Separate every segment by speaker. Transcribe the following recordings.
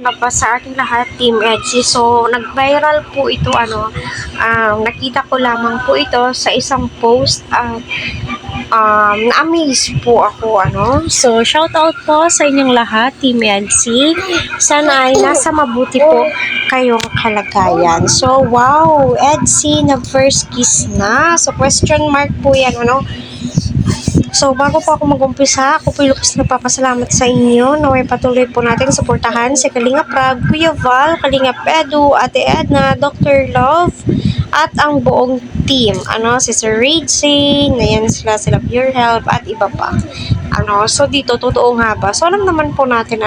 Speaker 1: nga pa sa ating lahat, Team Etsy. So, nag-viral po ito, nakita ko lamang po ito sa isang post at na-amaze po ako, So, shout out po sa inyong lahat, Team Etsy. Sana ay nasa mabuti po kayong kalagayan. So, wow, Etsy, nag-first kiss na. So, question mark po yan, So, bago po ako mag-umpisa, ako po lubos nagpapasalamat sa inyo. Naway patuloy po natin suportahan si Kalingap Rab, Kuya Val, Kalingap Edu, Ate Edna, Dr. Love, at ang buong team. Si Sir Raging, ayan sila Pure Help, at iba pa. So dito, totoo nga ba? So, alam naman po natin,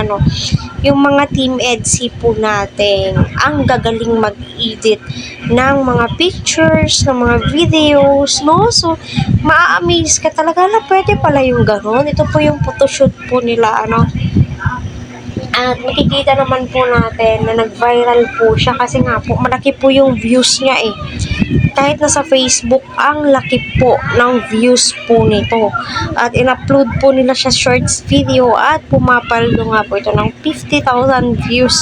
Speaker 1: yung mga Team Etsy po natin, ang gagaling mag-edit ng mga pictures, ng mga videos, no? So, ma-amaze ka talaga na pwede pala yung gano'n. Ito po yung photoshoot po nila, At makikita naman po natin na nag-viral po siya kasi nga po, malaki po yung views niya Kahit nasa Facebook, ang laki po ng views po nito. At in-upload po nila siya shorts video at pumapaldo nga po ito ng 50,000 views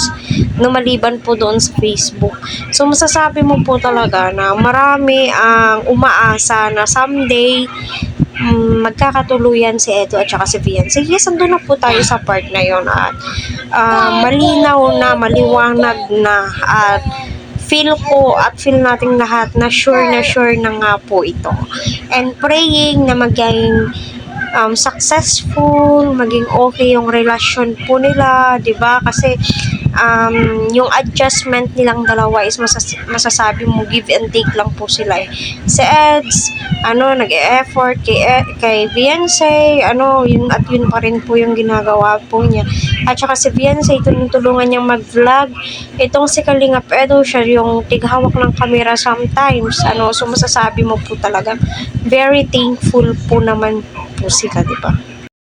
Speaker 1: na maliban po doon sa Facebook. So, masasabi mo po talaga na marami ang umaasa na someday magkakatuluyan si Edo at saka si Vian. So, yes, andun na po tayo sa part na yon at malinaw na, maliwanag na at feel nating lahat na sure na nga po ito. And praying na maging successful, maging okay yung relasyon po nila, 'di ba? Kasi yung adjustment nilang dalawa is masasabi mo give and take lang po sila Si Eds, nag-e-effort kay Beyonce, yun pa rin po yung ginagawa po niya. At saka si Beyonce, tulungan niyang mag-vlog. Itong si Kalingap Edu, siya yung tighawak ng camera sometimes. So masasabi mo po talaga, very thankful po naman po sila, di ba?